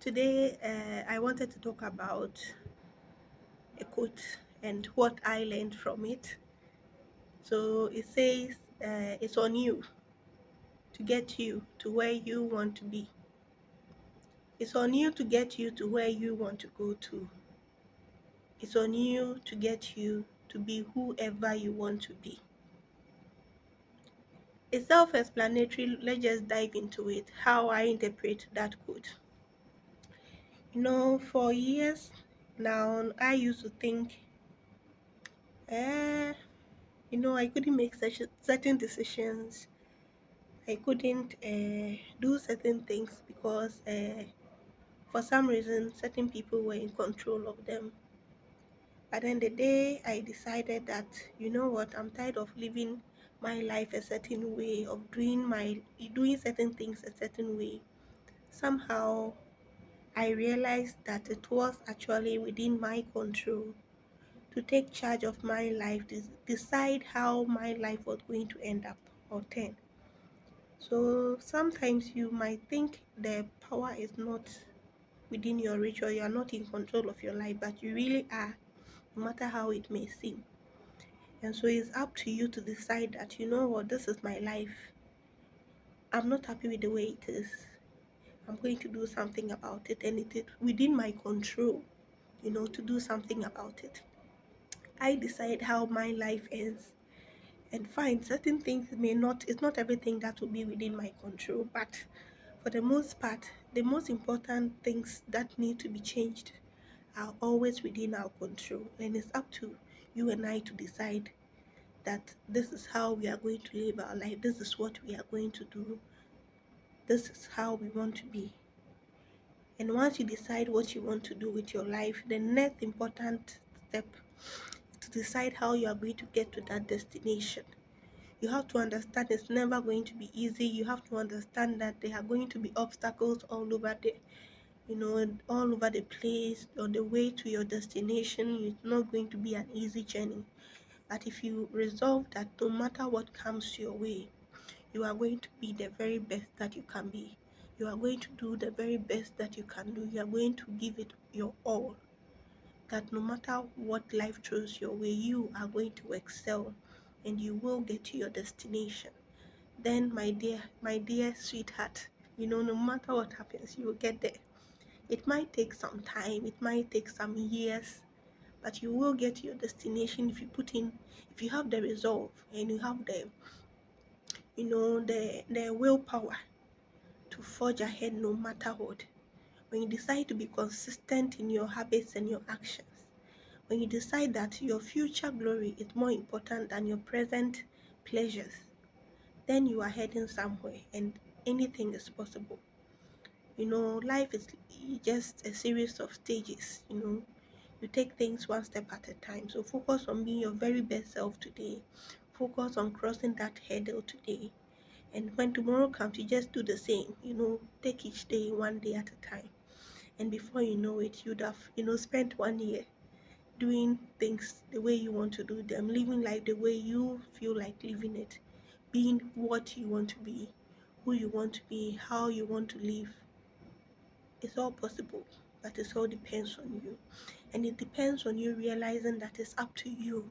Today, I wanted to talk about a quote and what I learned from it. So it says, it's on you to get you to where you want to be. It's on you to get you to where you want to go to. It's on you to get you to be whoever you want to be. It's self explanatory. Let's just dive into it. How I interpret that quote. For years now, I used to think, eh, I couldn't make certain decisions. I couldn't do certain things because for some reason, certain people were in control of them. But then the day I decided that, you know what, I'm tired of living my life a certain way, of doing certain things a certain way. Somehow, I realized that it was actually within my control to take charge of my life, decide how my life was going to end up or turn. So sometimes you might think the power is not within your reach or you are not in control of your life, but you really are, no matter how it may seem. And so it's up to you to decide that, you know what, this is my life. I'm not happy with the way it is. I'm going to do something about it, and it is within my control, to do something about it. I decide how my life ends. And fine, certain things it's not everything that will be within my control, but for the most part, the most important things that need to be changed are always within our control. And it's up to you and I to decide that this is how we are going to live our life, this is what we are going to do, this is how we want to be. And once you decide what you want to do with your life, the next important step is to decide how you are going to get to that destination. You have to understand it's never going to be easy. You have to understand that there are going to be obstacles all over the place. On the way to your destination, it's not going to be an easy journey. But if you resolve that no matter what comes your way, you are going to be the very best that you can be. You are going to do the very best that you can do. You are going to give it your all. That no matter what life throws your way, you are going to excel and you will get to your destination. Then, my dear sweetheart, no matter what happens, you will get there. It might take some time, it might take some years, but you will get to your destination if you have the resolve and you have the willpower to forge ahead no matter what. When you decide to be consistent in your habits and your actions, when you decide that your future glory is more important than your present pleasures, then you are heading somewhere and anything is possible. Life is just a series of stages. You take things one step at a time. So focus on being your very best self today. Focus on crossing that hurdle today. And when tomorrow comes, you just do the same. Take each day one day at a time. And before you know it, you'd have, spent 1 year doing things the way you want to do them, living life the way you feel like living it, being what you want to be, who you want to be, how you want to live. It's all possible, but it all depends on you. And it depends on you realizing that it's up to you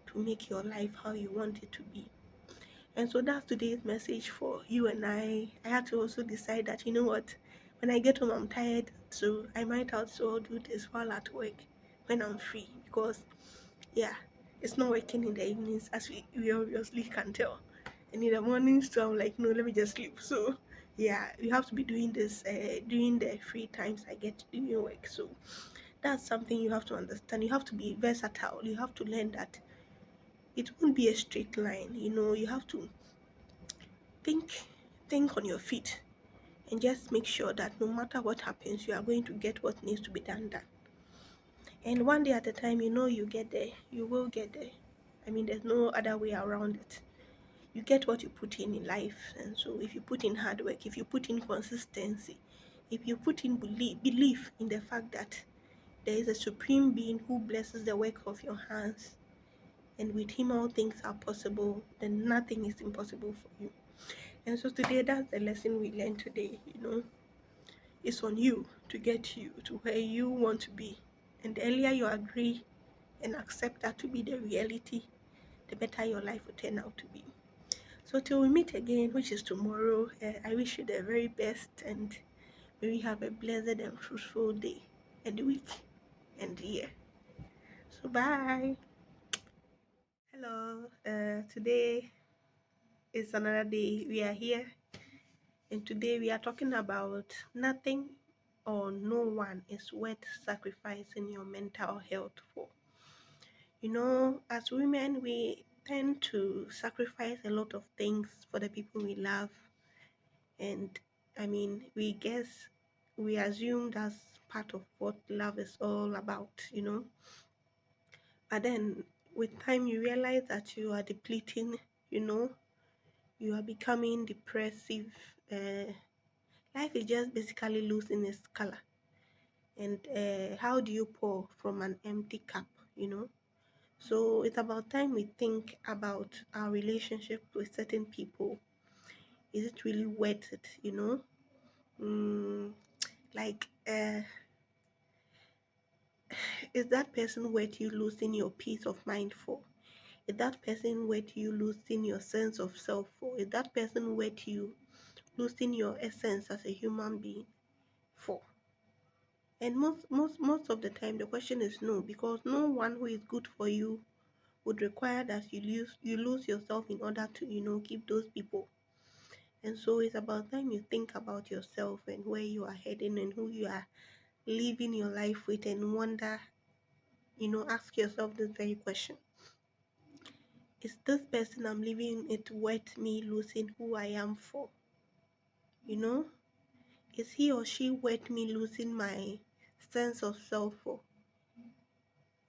to make your life how you want it to be. And so that's today's message for you and I. I had to also decide that, you know what, when I get home, I'm tired, so I might also do this while at work when I'm free because, yeah, it's not working in the evenings as we obviously can tell. And in the mornings, too, I'm like, no, let me just sleep. So, yeah, you have to be doing this during the free times I get to do your work. So, that's something you have to understand. You have to be versatile. You have to learn that it won't be a straight line. You have to think think on your feet and just make sure that no matter what happens, you are going to get what needs to be done. And one day at a time, you get there. You will get there. I mean, there's no other way around it. You get what you put in life. And so if you put in hard work, if you put in consistency, if you put in belief in the fact that there is a supreme being who blesses the work of your hands, and with him all things are possible, then nothing is impossible for you. And so today, that's the lesson we learned today. It's on you to get you to where you want to be. And the earlier you agree and accept that to be the reality, the better your life will turn out to be. So till we meet again, which is tomorrow, I wish you the very best, and may we have a blessed and fruitful day and week and year. So bye. Hello. Today is another day. We are here, and today we are talking about nothing or no one is worth sacrificing your mental health for. You know, as women, we tend to sacrifice a lot of things for the people we love, and we guess, we assume that's part of what love is all about. But then with time, you realize that you are depleting, you know, you are becoming depressive. Life is just basically losing its color. And how do you pour from an empty cup? So it's about time we think about our relationship with certain people. Is it really worth it? Mm, like, is that person worth you losing your peace of mind for? Is that person worth you losing your sense of self for? Is that person worth you losing your essence as a human being for? And most of the time the question is no, because no one who is good for you would require that you lose yourself in order to keep those people. And so it's about time you think about yourself and where you are heading and who you are living your life with, and wonder, ask yourself this very question: is this person I'm living it worth me losing who I am for? You know, is he or she worth me losing my sense of self for?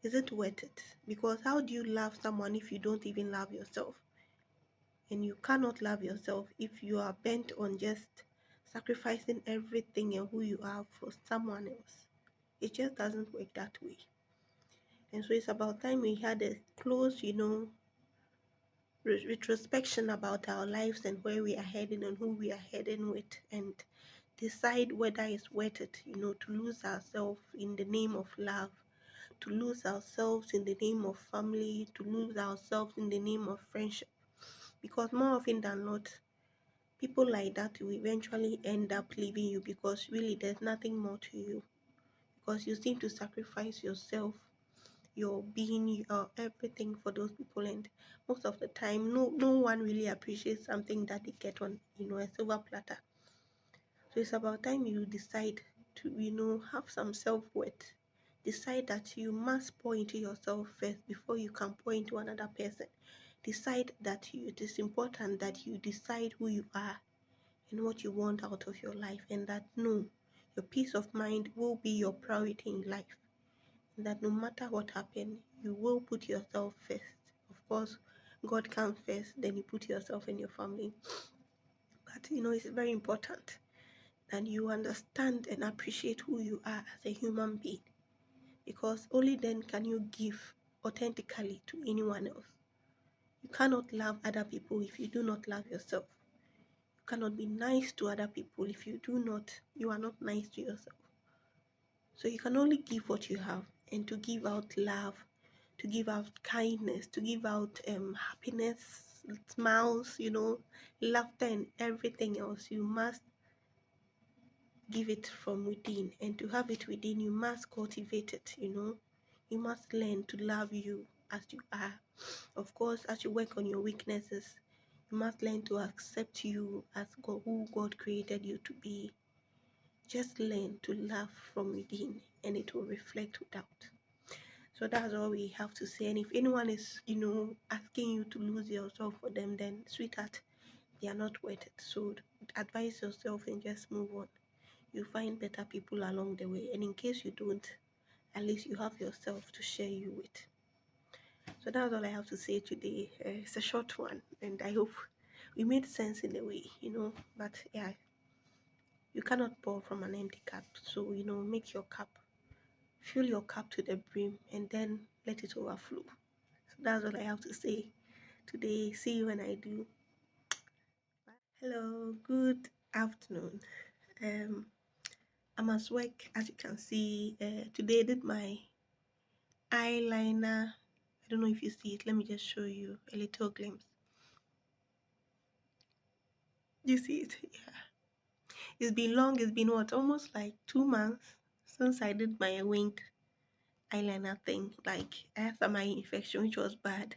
Is it worth it? Because how do you love someone if you don't even love yourself? And you cannot love yourself if you are bent on just sacrificing everything and who you are for someone else. It just doesn't work that way. And so it's about time we had a close, retrospection about our lives and where we are heading and who we are heading with, and decide whether it's worth it, to lose ourselves in the name of love, to lose ourselves in the name of family, to lose ourselves in the name of friendship. Because more often than not, people like that will eventually end up leaving you, because really there's nothing more to you, because you seem to sacrifice yourself, your being, your everything for those people. And most of the time, no one really appreciates something that they get on a silver platter. So it's about time you decide to have some self-worth. Decide that you must pour into yourself first before you can pour into another person. Decide that it is important that you decide who you are and what you want out of your life, and that no, your peace of mind will be your priority in life, and that no matter what happens, you will put yourself first. Of course, God comes first, then you put yourself and your family. But it's very important that you understand and appreciate who you are as a human being, because only then can you give authentically to anyone else. You cannot love other people if you do not love yourself. You cannot be nice to other people if you are not nice to yourself. So you can only give what you have, and to give out love, to give out kindness, to give out happiness, smiles, laughter, and everything else. You must give it from within, and to have it within, you must cultivate it. You must learn to love you as you are. Of course, as you work on your weaknesses, you must learn to accept you as God, who God created you to be. Just learn to love from within, and it will reflect without. So that's all we have to say. And if anyone is asking you to lose yourself for them, then sweetheart, they are not worth it. So advise yourself and just move on. You find better people along the way, and in case you don't, at least you have yourself to share you with. So that's all I have to say today. It's a short one, and I hope we made sense in a way, but yeah, you cannot pour from an empty cup. So make your cup, fill your cup to the brim, and then let it overflow. So that's all I have to say today. See you when I do. Hello, good afternoon. um I'm at work, as you can see. Today I did my eyeliner. I don't know if you see it. Let me just show you a little glimpse. You see it? Yeah. It's been long. It's been what? Almost like 2 months since I did my winged eyeliner thing. Like, I had some eye infection, which was bad.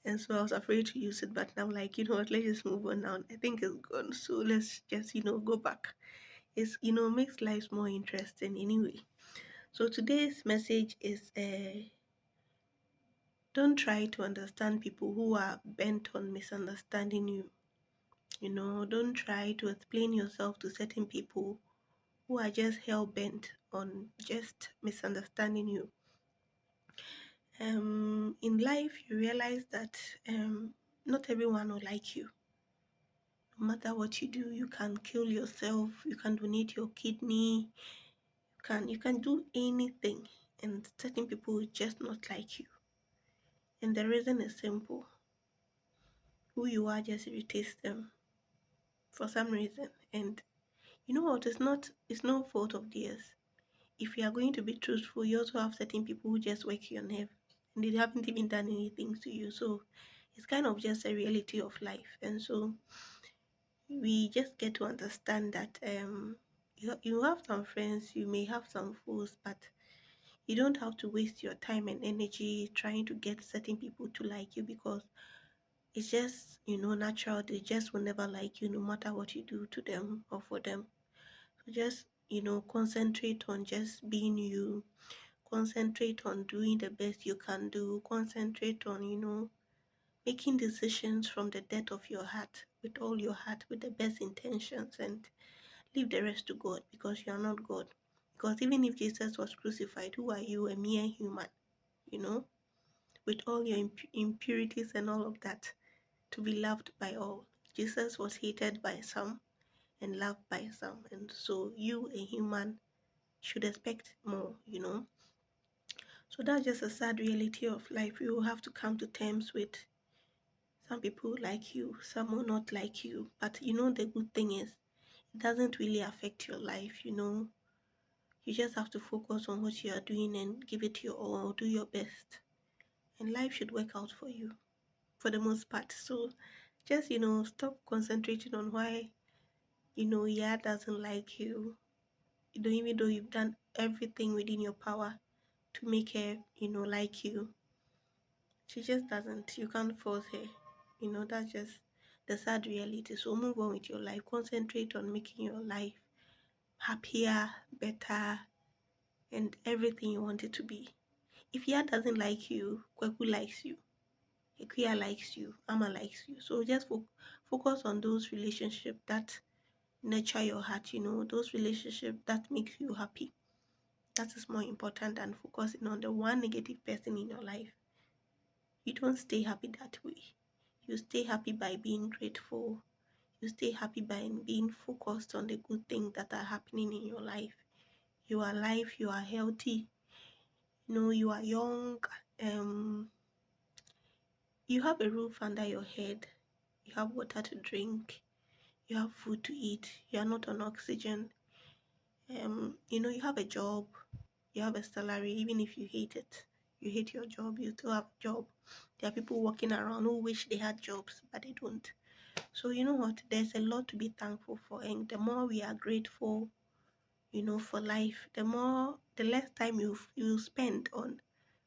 And so I was afraid to use it. But now, like, you know what? Let's just move on now. I think it's gone. So let's just, go back. It's, makes life more interesting anyway. So today's message is don't try to understand people who are bent on misunderstanding you. Don't try to explain yourself to certain people who are just hell bent on just misunderstanding you. In life, you realize that not everyone will like you. No matter what you do, you can kill yourself, you can donate your kidney, you can do anything, and certain people will just not like you. And the reason is simple. Who you are just irritates them for some reason. And you know what? It's no fault of theirs. If you are going to be truthful, you also have certain people who just work your nerve and they haven't even done anything to you. So it's kind of just a reality of life. And so we just get to understand that you have some friends, you may have some fools, but you don't have to waste your time and energy trying to get certain people to like you, because it's just, natural. They just will never like you no matter what you do to them or for them. So just, concentrate on just being you. Concentrate on doing the best you can do. Concentrate on, making decisions from the depth of your heart, with all your heart, with the best intentions, and leave the rest to God, because you are not God. Because even if Jesus was crucified, who are you? A mere human, you know, with all your impurities and all of that, to be loved by all. Jesus was hated by some and loved by some. And so you, a human, should expect more. So that's just a sad reality of life. You will have to come to terms with. Some people like you, some will not like you. But the good thing is, it doesn't really affect your life. You just have to focus on what you are doing and give it your all, do your best. And life should work out for you for the most part. So just, stop concentrating on why, yeah, doesn't like you. Even though you've done everything within your power to make her, like you. She just doesn't. You can't force her. That's just the sad reality. So move on with your life. Concentrate on making your life happier, better, and everything you want it to be. If Ya doesn't like you, Kweku likes you. Ekuya likes you. Ama likes you. So just focus on those relationships that nurture your heart, those relationships that make you happy. That is more important than focusing on the one negative person in your life. You don't stay happy that way. You stay happy by being grateful. You stay happy by being focused on the good things that are happening in your life. You are alive, you are healthy, you are young, you have a roof under your head, you have water to drink, you have food to eat, you are not on oxygen, you have a job, you have a salary. Even if you hate it, you hate your job, you still have a job. There are people walking around who wish they had jobs, but they don't. So you know what? There's a lot to be thankful for, and the more we are grateful, for life, the less time you spend on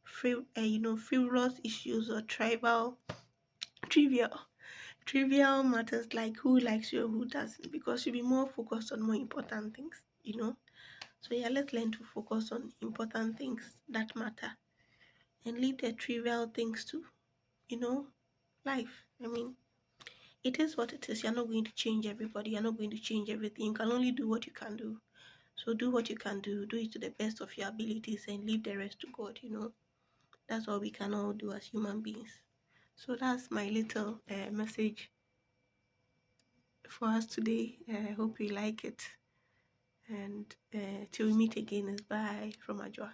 frivolous issues or trivial, trivial matters like who likes you or who doesn't, because you'll be more focused on more important things. So yeah, let's learn to focus on important things that matter and leave the trivial things to, you know, life. I mean, it is what it is. You're not going to change everybody. You're not going to change everything. You can only do what you can do. So do what you can do. Do it to the best of your abilities and leave the rest to God. That's all we can all do as human beings. So that's my little message for us today. I hope you like it. And till we meet again, is bye from Ajwa.